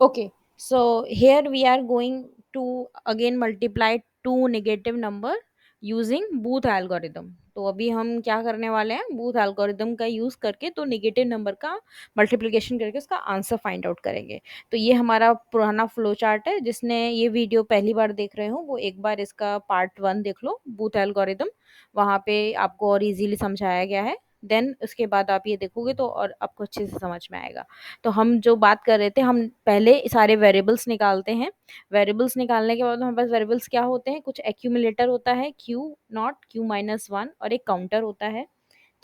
Okay, so here we are going to again multiply two negative number using booth algorithm. तो अभी हम क्या करने वाले हैं, बूथ एल्गोरिदम का यूज करके तो नेगेटिव नंबर का मल्टीप्लिकेशन करके उसका आंसर फाइंड आउट करेंगे। तो ये हमारा पुराना फ्लो चार्ट है। जिसने ये वीडियो पहली बार देख रहे हो वो एक बार इसका पार्ट 1 देख लो, बूथ एल्गोरिदम। वहाँ पे आपको और इजीली समझाया गया है। देन उसके बाद आप ये देखोगे तो और आपको अच्छे से समझ में आएगा। तो हम जो बात कर रहे थे, हम पहले सारे वेरिएबल्स निकालते हैं। वेरिएबल्स निकालने के बाद हमारे पास वेरिएबल्स क्या होते हैं, कुछ एक्यूमुलेटर होता है Q not Q minus one और एक काउंटर होता है।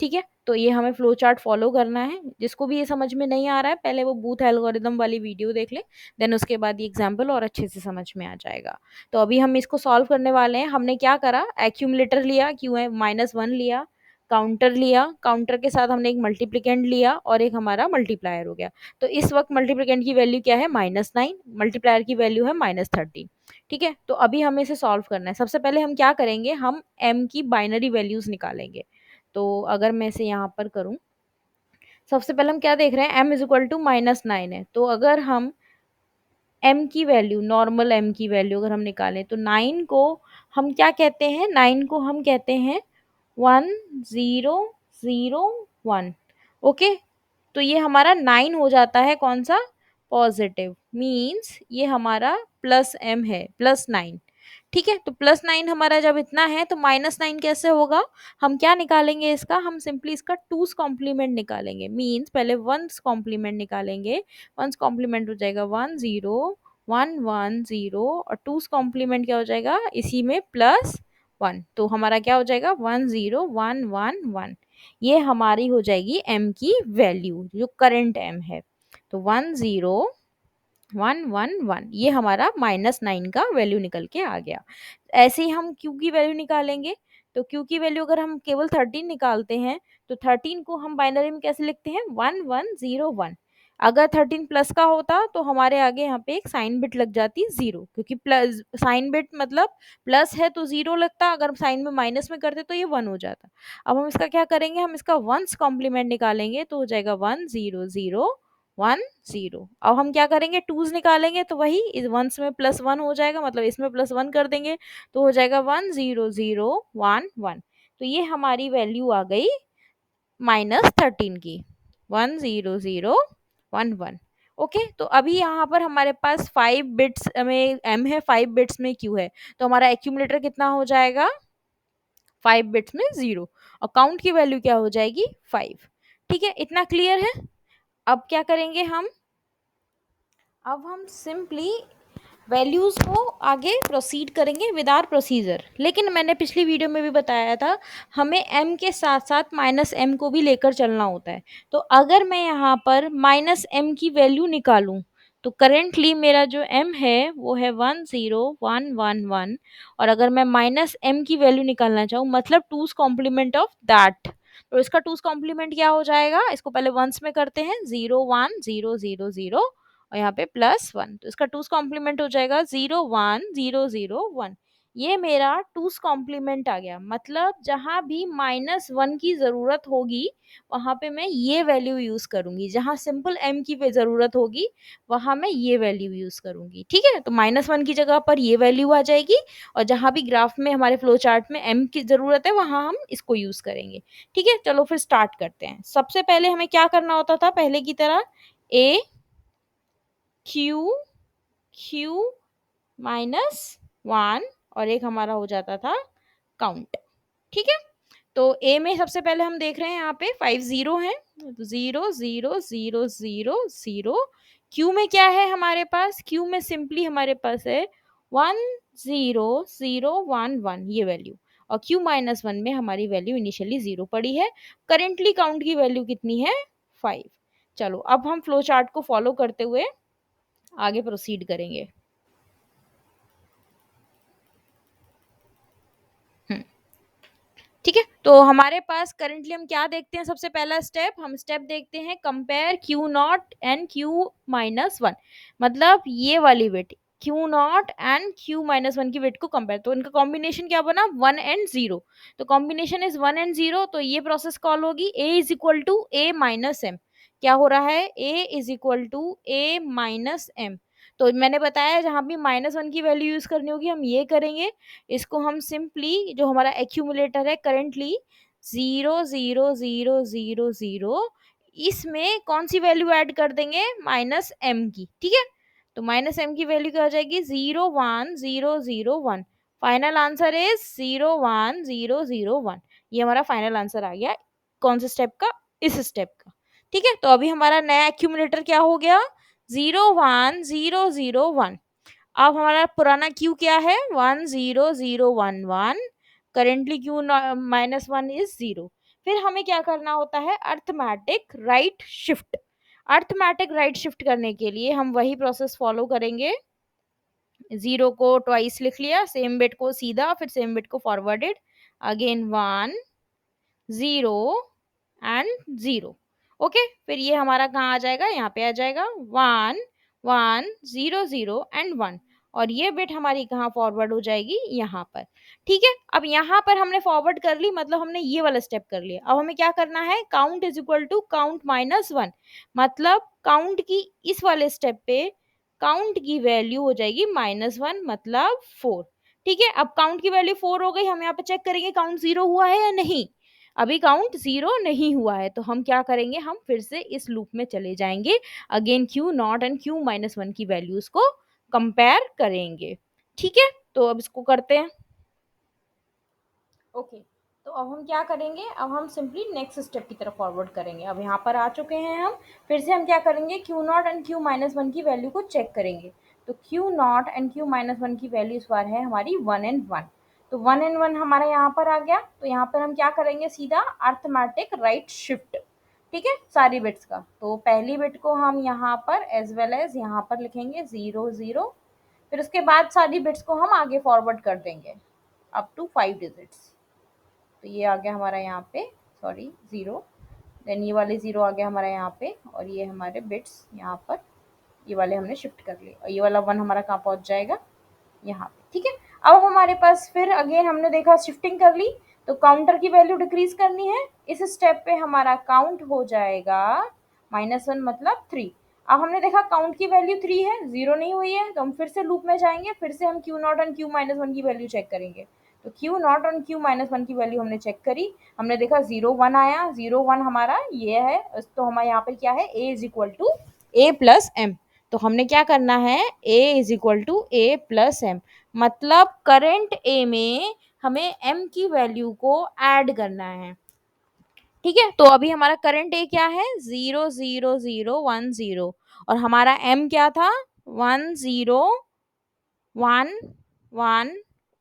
ठीक है, तो ये हमें फ्लो चार्ट फॉलो करना है। जिसको भी ये समझ में नहीं आ रहा है पहले वो बूथ एल्गोरिदम वाली वीडियो देख ले, देन उसके बाद ये एग्जाम्पल और अच्छे से समझ में आ जाएगा। तो अभी हम इसको सॉल्व करने वाले हैं। हमने क्या करा, एक्यूमुलेटर लिया, क्यू है माइनस वन लिया, काउंटर लिया, काउंटर के साथ हमने एक मल्टीप्लिकेंड लिया और एक हमारा मल्टीप्लायर हो गया। तो इस वक्त मल्टीप्लिकेंड की वैल्यू क्या है, -9, मल्टीप्लायर की वैल्यू है -13। ठीक है, तो अभी हमें इसे सॉल्व करना है। सबसे पहले हम क्या करेंगे, हम m की बाइनरी वैल्यूज निकालेंगे। तो अगर मैं इसे यहाँ पर करूँ, सबसे पहले हम क्या देख रहे हैं, m इज इक्वल टू -9 है। तो अगर हम m की वैल्यू, नॉर्मल m की वैल्यू अगर हम निकालें तो 9 को हम क्या कहते हैं, 9 को हम कहते हैं 1001। ओके, तो ये हमारा 9 हो जाता है कौन सा, पॉजिटिव, मीन्स ये हमारा प्लस m है, +9। ठीक है, तो +9 हमारा जब इतना है तो -9 कैसे होगा, हम क्या निकालेंगे इसका, हम सिंपली इसका टूस कॉम्प्लीमेंट निकालेंगे। मीन्स पहले वंस कॉम्प्लीमेंट निकालेंगे। वंस कॉम्प्लीमेंट हो जाएगा 10 1 1 0 और टूस कॉम्प्लीमेंट क्या हो जाएगा, इसी में +1। तो हमारा क्या हो जाएगा 10 1 1 1। ये हमारी हो जाएगी m की वैल्यू, जो करंट m है। तो 10 1 1 1 ये हमारा -9 का वैल्यू निकल के आ गया। ऐसे ही हम q की वैल्यू निकालेंगे। तो q की वैल्यू अगर हम केवल 13 निकालते हैं तो 13 को हम बाइनरी में कैसे लिखते हैं, 1101। अगर 13 प्लस का होता तो हमारे आगे यहाँ पे एक साइन बिट लग जाती जीरो, क्योंकि प्लस साइन बिट मतलब प्लस है तो जीरो लगता, अगर साइन में माइनस में करते तो ये 1 हो जाता। अब हम इसका क्या करेंगे, हम इसका वंस कॉम्प्लीमेंट निकालेंगे तो हो जाएगा 10 0 1 0। अब हम क्या करेंगे, टूज निकालेंगे तो वही इस वंस में +1 हो जाएगा, मतलब इसमें +1 कर देंगे तो हो जाएगा 10 0 1 1। तो ये हमारी वैल्यू आ गई -13 की, 10 0 1 1। ओके, तो अभी यहाँ पर हमारे पास 5 बिट्स में m है, 5 बिट्स में q है। तो हमारा एक्यूमुलेटर कितना हो जाएगा, 5 बिट्स में 0, और काउंट की वैल्यू क्या हो जाएगी 5। ठीक है, इतना क्लियर है। अब क्या करेंगे हम, अब हम सिंपली वैल्यूज़ को आगे प्रोसीड करेंगे विद आर प्रोसीजर। लेकिन मैंने पिछली वीडियो में भी बताया था, हमें m के साथ साथ -m को भी लेकर चलना होता है। तो अगर मैं यहाँ पर -m की वैल्यू निकालूं तो करेंटली मेरा जो m है वो है 10 1 1 1। और अगर मैं -m की वैल्यू निकालना चाहूँ, मतलब टूस कॉम्प्लीमेंट ऑफ दैट, तो इसका टूस कॉम्प्लीमेंट क्या हो जाएगा, इसको पहले वंस में करते हैं, 0 1 0 0 0 और यहाँ पे +1। तो इसका टूस कॉम्प्लीमेंट हो जाएगा 0 1 0 0 1। ये मेरा टूस कॉम्प्लीमेंट आ गया, मतलब जहाँ भी -1 की ज़रूरत होगी वहाँ पे मैं ये वैल्यू यूज़ करूँगी, जहाँ सिंपल m की ज़रूरत होगी वहाँ मैं ये वैल्यू यूज़ करूँगी। ठीक है, तो -1 की जगह पर ये वैल्यू आ जाएगी, और जहाँ भी ग्राफ में हमारे फ्लो चार्ट में m की ज़रूरत है वहाँ हम इसको यूज़ करेंगे। ठीक है, चलो फिर स्टार्ट करते हैं। सबसे पहले हमें क्या करना होता था, पहले की तरह a क्यू क्यू -1 और एक हमारा हो जाता था काउंट। ठीक है, तो ए में सबसे पहले हम देख रहे हैं, यहाँ पे 5 0 है, 0 0 0 0 0। क्यू में क्या है हमारे पास, क्यू में सिंपली हमारे पास है 10 0 1 1 ये वैल्यू, और क्यू -1 में हमारी वैल्यू इनिशियली 0 पड़ी है। करेंटली काउंट की वैल्यू कितनी है, 5। चलो अब हम फ्लो चार्ट को फॉलो करते हुए आगे प्रोसीड करेंगे। ठीक है, तो हमारे पास करेंटली हम क्या देखते हैं, सबसे पहला स्टेप, हम स्टेप देखते हैं compare Q not and Q -1। मतलब ये वाली weight Q not and Q -1 की वेट को कंपेयर, तो इनका कॉम्बिनेशन क्या बना, 1 एंड 0। तो कॉम्बिनेशन इज 1 एंड 0, तो ये प्रोसेस कॉल होगी a is equal to a -m। क्या हो रहा है, a is equal to a minus m। तो मैंने बताया जहां भी -1 की वैल्यू यूज करनी होगी हम ये करेंगे, इसको हम सिंपली जो हमारा एक्यूमुलेटर है करेंटली 0 0 0 0 0, इसमें कौन सी वैल्यू ऐड कर देंगे, -m की, ठीक है। तो -m की वैल्यू क्या हो जाएगी, 0 1 0 0 1। Final answer is 0 1 0 0 1। ये हमारा फाइनल आंसर आ गया, कौन से स्टेप का, इस स्टेप का, ठीक है। तो अभी हमारा नया एक्यूमुलेटर क्या हो गया, 0 1 0 0 1। अब हमारा पुराना क्यू क्या है, 1 0 0 1 1। Currently Q -1 is 0। फिर हमें क्या करना होता है, arithmetic right shift. Arithmetic right shift करने के लिए हम वही प्रोसेस फॉलो करेंगे, 0 को ट्वाइस लिख लिया, सेम बिट को सीधा, फिर सेम बिट को फॉरवर्डेड, अगेन 1 0 एंड 0। ओके, फिर ये हमारा कहाँ आ जाएगा, यहाँ पे आ जाएगा 1 1 0 0 एंड 1। और ये बिट हमारी कहाँ फॉरवर्ड हो जाएगी, यहाँ पर, ठीक है। अब यहाँ पर हमने फॉरवर्ड कर ली, मतलब हमने ये वाला स्टेप कर लिया। अब हमें क्या करना है, count is equal to count -1, मतलब काउंट की इस वाले स्टेप पे काउंट की वैल्यू हो जाएगी -1, मतलब 4, ठीक है। अब काउंट की वैल्यू 4 हो गई, हम यहाँ पे चेक करेंगे काउंट 0 हुआ है या नहीं। अभी काउंट 0 नहीं हुआ है, तो हम क्या करेंगे, हम फिर से इस लूप में चले जाएंगे, again Q not and Q -1 की वैल्यूज को कंपेयर करेंगे, ठीक है। तो अब इसको करते हैं, ओके। तो अब हम क्या करेंगे, अब हम सिंपली नेक्स्ट स्टेप की तरफ फॉरवर्ड करेंगे। अब यहाँ पर आ चुके हैं हम, फिर से हम क्या करेंगे, क्यू नॉट एंड क्यू -1 की वैल्यू को चेक करेंगे। तो क्यू नॉट एंड क्यू -1 की वैल्यू इस बार है हमारी 1 एंड 1। तो 1 एंड 1 हमारा यहाँ पर आ गया। तो यहाँ पर हम क्या करेंगे, सीधा अर्थमेटिक राइट शिफ्ट, ठीक है, सारी बिट्स का। तो पहली बिट को हम यहाँ पर एज वेल एज यहाँ पर लिखेंगे 0 0। फिर उसके बाद सारी बिट्स को हम आगे फॉरवर्ड कर देंगे अप टू 5 डिजिट्स। तो ये आ गया हमारा यहाँ पे, सॉरी 0, देन ये वाले 0 आ गया हमारा यहाँ पे, और ये हमारे बिट्स यहाँ पर ये वाले हमने शिफ्ट कर लिए, और ये वाला 1 हमारा कहाँ पहुँच जाएगा, यहाँ पे, ठीक है। अब हमारे पास फिर अगेन हमने देखा शिफ्टिंग कर ली, तो काउंटर की वैल्यू डिक्रीज करनी है। इस स्टेप पे हमारा काउंट हो जाएगा -1, मतलब 3। अब हमने देखा काउंट की वैल्यू 3 है, 0 नहीं हुई है, तो हम फिर से लूप में जाएंगे, फिर से हम क्यू नॉट एंड क्यू -1 की वैल्यू चेक करेंगे। तो क्यू नॉट और क्यू -1 की वैल्यू हमने चेक करी, हमने देखा 0 1 आया, 0 1 हमारा ये है। तो हमारे यहाँ पर क्या है, a is equal to a plus m। तो हमने क्या करना है, a is equal to a plus m, मतलब करेंट a में हमें m की वैल्यू को ऐड करना है, ठीक है। तो अभी हमारा करंट ए क्या है, 0 0 0 1 0, और हमारा m क्या था, 1 0 1 1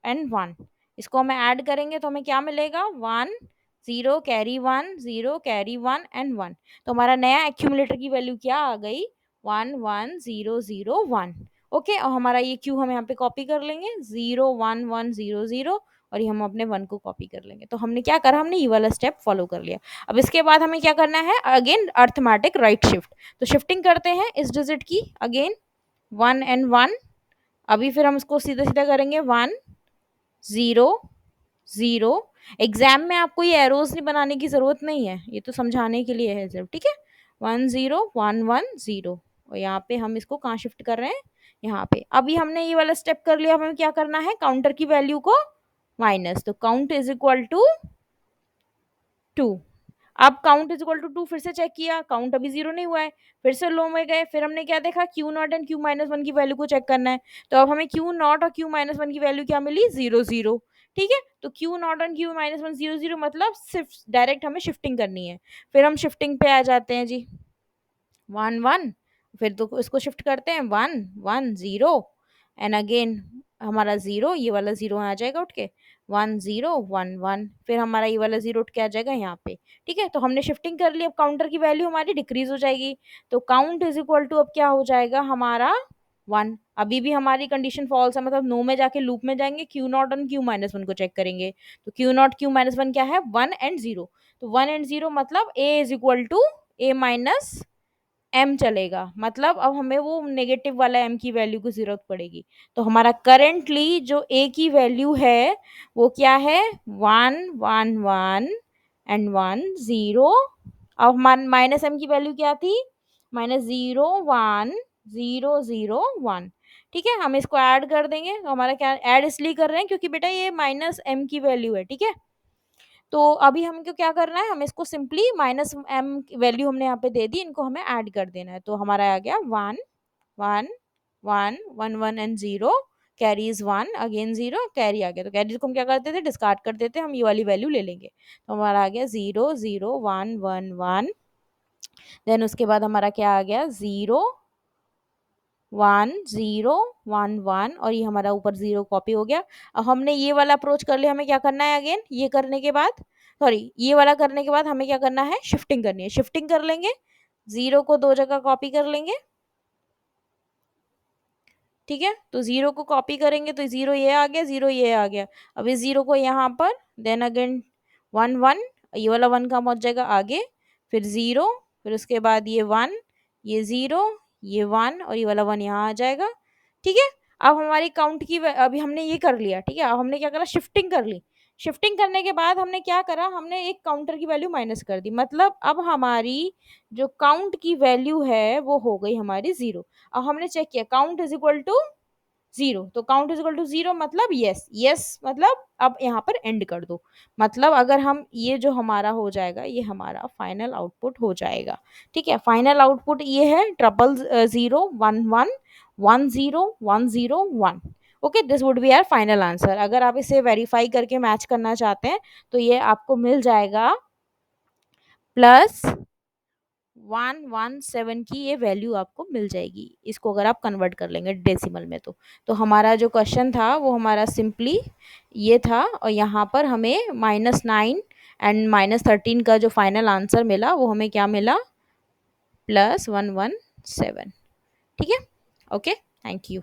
एंड 1। इसको हमें ऐड करेंगे तो हमें क्या मिलेगा, 1 0 कैरी 1 0 कैरी 1 एंड 1। तो हमारा नया एक्यूमुलेटर की वैल्यू क्या आ गई, 1 1 0 0 1। ओके, और हमारा ये क्यू हम यहाँ पे कॉपी कर लेंगे, 0 1 1 0 0, और ये हम अपने 1 को कॉपी कर लेंगे। तो हमने क्या करा, हमने ये वाला स्टेप फॉलो कर लिया। अब इसके बाद हमें क्या करना है, अगेन अर्थमेटिक राइट शिफ्ट। तो शिफ्टिंग करते हैं इस डिजिट की, अगेन 1 एंड 1। अभी फिर हम इसको सीधा सीधा करेंगे, 1 0 0। एग्जाम में आपको ये एरोज नहीं बनाने की जरूरत नहीं है, ये तो समझाने के लिए है सिर्फ, ठीक है। 1 0 1 1 0, और यहाँ पे हम इसको कहाँ शिफ्ट कर रहे हैं, यहाँ पे। अभी हमने ये वाला स्टेप कर लिया, हमें क्या करना है, काउंटर की वैल्यू को माइनस। तो काउंट इज इक्वल टू 2। अब काउंट इज इक्वल टू 2 फिर से चेक किया, काउंट अभी 0 नहीं हुआ है, फिर से लो में गए, फिर हमने क्या देखा, क्यू नॉट एंड क्यू -1 की वैल्यू को चेक करना है। तो अब हमें क्यू नॉट और क्यू -1 की वैल्यू क्या मिली, 0 0, ठीक है। तो क्यू नॉट एंड क्यू -1 0 0, मतलब सिर्फ डायरेक्ट हमें शिफ्टिंग करनी है। फिर हम शिफ्टिंग पे आ जाते हैं जी, 1 1, फिर तो इसको शिफ्ट करते हैं, 1 1 0 एंड अगेन हमारा 0, ये वाला 0 आ जाएगा उठ के, 1 0 1 1, फिर हमारा ये वाला 0 उठ के आ जाएगा यहाँ पे, ठीक है। तो हमने शिफ्टिंग कर ली, अब काउंटर की वैल्यू हमारी डिक्रीज हो जाएगी। तो काउंट इज इक्वल टू अब क्या हो जाएगा हमारा 1। अभी भी हमारी कंडीशन फॉल्स है, मतलब नो में जाके लूप में जाएंगे, क्यू नॉट और क्यू -1 को चेक करेंगे। तो क्यू नॉट क्यू -1 क्या है, 1 एंड 0। तो 1 एंड 0 मतलब a is equal to a minus m चलेगा, मतलब अब हमें वो नेगेटिव वाला m की वैल्यू की जरूरत पड़ेगी। तो हमारा करेंटली जो a की वैल्यू है वो क्या है, 1 1 1 एंड 1 0 अब माइनस एम की वैल्यू क्या थी, -0 1 0 0 1। ठीक है, हम इसको ऐड कर देंगे, तो हमारा क्या ऐड इसलिए कर रहे हैं क्योंकि बेटा ये माइनस एम की वैल्यू है। ठीक है, तो अभी हमको क्या करना है, हम इसको सिंपली माइनस एम वैल्यू हमने यहाँ पे दे दी, इनको हमें ऐड कर देना है। तो हमारा आ गया 1 1 1 1 1 and 0, carry is 1, again 0, carry आ गया। तो कैरी को हम क्या करते थे, डिस्कार्ड कर देते, हम ये वाली वैल्यू ले लेंगे। तो हमारा आ गया 0 0 1 1 1। देन उसके बाद हमारा क्या आ गया, 0 1 0 1 1, और ये हमारा ऊपर 0 कॉपी हो गया। अब हमने ये वाला अप्रोच कर लिया, हमें क्या करना है अगेन, ये करने के बाद, सॉरी ये वाला करने के बाद हमें क्या करना है, शिफ्टिंग करनी है। शिफ्टिंग कर लेंगे, 0 को 2 जगह कॉपी कर लेंगे। ठीक है, तो 0 को कॉपी करेंगे तो 0 ये आ गया, 0 ये आ गया। अब इस 0 को यहाँ पर, देन अगेन 1 1, ये वाला 1 का पहुंच जाएगा आगे, फिर 0, फिर उसके बाद ये 1, ये 0, ये 1, और ये वाला 1 यहाँ आ जाएगा। ठीक है, अब हमारी काउंट की अभी हमने ये कर लिया। ठीक है, अब हमने क्या करा, शिफ्टिंग कर ली। शिफ्टिंग करने के बाद हमने क्या करा, हमने एक काउंटर की वैल्यू माइनस कर दी, मतलब अब हमारी जो काउंट की वैल्यू है वो हो गई हमारी 0। अब हमने चेक किया काउंट इज इक्वल टू 0, तो काउंट इज इक्वल टू 0 मतलब यस, यस मतलब अब यहाँ पर एंड कर दो। मतलब अगर हम ये जो हमारा हो जाएगा, ये हमारा फाइनल आउटपुट हो जाएगा। ठीक है, फाइनल आउटपुट ये है 0 0 1 1 1 0 1 0 1। Okay, this would be our final answer. अगर आप इसे वेरीफाई करके मैच करना चाहते हैं तो ये आपको मिल जाएगा +117 की ये वैल्यू आपको मिल जाएगी, इसको अगर आप कन्वर्ट कर लेंगे डेसिमल में। तो हमारा जो क्वेश्चन था वो हमारा सिंपली ये था, और यहाँ पर हमें -9 एंड -13 का जो फाइनल आंसर मिला वो हमें क्या मिला, +117। ठीक है, ओके, थैंक यू।